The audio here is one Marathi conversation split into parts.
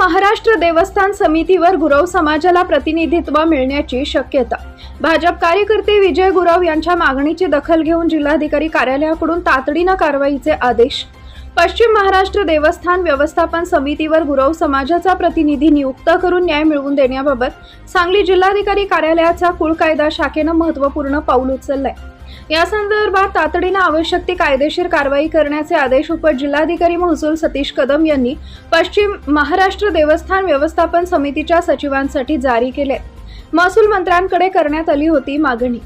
महाराष्ट्र देवस्थान समितीवर गुरव समाजाला प्रतिनिधित्व मिळण्याची शक्यता। भाजप कार्यकर्ते विजय गुरव यांच्या मागणीची दखल घेऊन जिल्हाधिकारी कार्यालयाकडून तातडीने कारवाईचे आदेश। पश्चिम महाराष्ट्र देवस्थान व्यवस्थापन समितीवर गुरव समाजाचा प्रतिनिधी नियुक्त करून न्याय मिळवून देण्याबाबत सांगली जिल्हाधिकारी कार्यालयाच्या कुळ कायदा शाखेने महत्त्वपूर्ण पाऊल उचलले। या संदर्भात तातडीने आवश्यक ती कायदेशीर कारवाई करण्याचे आदेश उपजिल्हाधिकारी महसूल सतीश कदम यांनी पश्चिम महाराष्ट्र देवस्थान व्यवस्थापन समितीच्या सचिवांसाठी जारी केले। महसूल मंत्र्यांकडे करण्यात आली होती मागणी।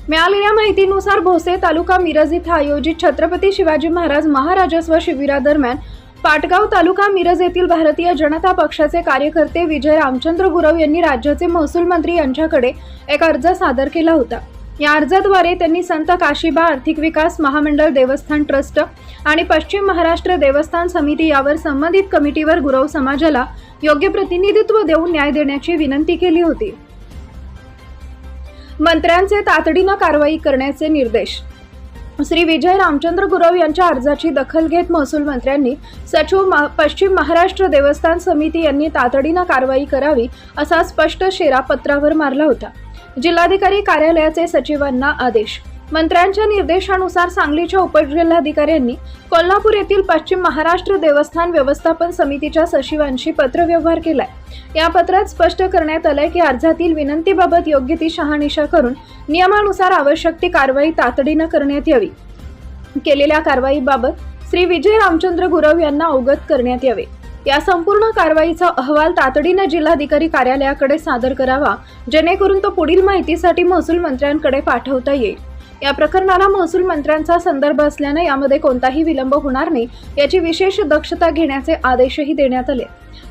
मिळालेल्या माहितीनुसार भोसे तालुका मिरज येथे आयोजित छत्रपती शिवाजी महाराज महाराजस्व शिबिरादरम्यान पाटगाव तालुका मिरज येथील भारतीय जनता पक्षाचे कार्यकर्ते विजय रामचंद्र गुरव यांनी राज्याचे महसूल मंत्री यांच्याकडे एक अर्ज सादर केला होता। या अर्जाद्वारे त्यांनी संत काशीबा आर्थिक विकास महामंडळ देवस्थान ट्रस्ट आणि पश्चिम महाराष्ट्र देवस्थान समिती यावर संबंधित कमिटीवर गुरव समाजाला योग्य प्रतिनिधित्व देऊन न्याय देण्याची विनंती केली होती। मंत्र्यांचे तातडीने कारवाई करण्याचे निर्देश। श्री विजय रामचंद्र गुरव यांच्या अर्जाची दखल घेत महसूल मंत्र्यांनी सचिव पश्चिम महाराष्ट्र देवस्थान समिती यांनी तातडीने कारवाई करावी असा स्पष्ट शेरा पत्रावर मारला होता। जिल्हाधिकारी कार्यालयाचे सचिवांना आदेश। मंत्र्यांच्या निर्देशानुसार सांगलीच्या उपजिल्हाधिकाऱ्यांनी कोल्हापूर येथील पश्चिम महाराष्ट्र देवस्थान व्यवस्थापन समितीच्या सचिवांशी पत्रव्यवहार केलाय। या पत्रात स्पष्ट करण्यात आले की अर्जातील विनंतीबाबत योग्य ती शहानिशा करून नियमानुसार आवश्यक ती कारवाई तातडीने करण्यात यावी। केलेल्या कारवाईबाबत श्री विजय रामचंद्र गुरव यांना अवगत करण्यात यावे। या संपूर्ण कारवाईचा अहवाल तातडीने जिल्हाधिकारी कार्यालयाकडे सादर करावा, जेणेकरून तो पुढील माहितीसाठी महसूल मंत्र्यांकडे पाठवता येईल। या प्रकरणाला महसूल मंत्र्यांचा संदर्भ असल्याने यामध्ये कोणताही विलंब होणार नाही याची विशेष दक्षता घेण्याचे आदेशही देण्यात आले।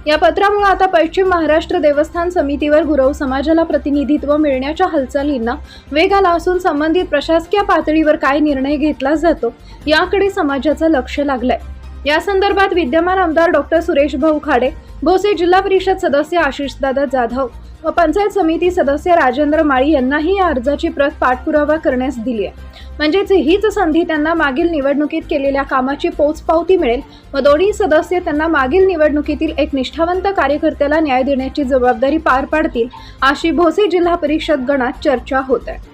या पत्रामुळे आता पश्चिम महाराष्ट्र देवस्थान समितीवर गुरव समाजाला प्रतिनिधित्व मिळण्याच्या हालचालींना वेग आला असून संबंधित प्रशासकीय पातळीवर काय निर्णय घेतला जातो याकडे समाजाचं लक्ष लागलंय। या संदर्भात विद्यमान आमदार डॉक्टर सुरेश भाऊ खाडे, भोसे जिल्हा परिषद सदस्य आशिषदादा जाधव व पंचायत समिती सदस्य राजेंद्र माळी यांनाही या अर्जाची प्रत पाठपुरावा करण्यास दिली आहे। म्हणजेच हीच संधी त्यांना मागील निवडणुकीत केलेल्या कामाची पोचपावती मिळेल व दोन्ही सदस्य त्यांना मागील निवडणुकीतील एक निष्ठावंत कार्यकर्त्याला न्याय देण्याची जबाबदारी पार पाडतील अशी भोसे जिल्हा परिषद गणात चर्चा होत आहे।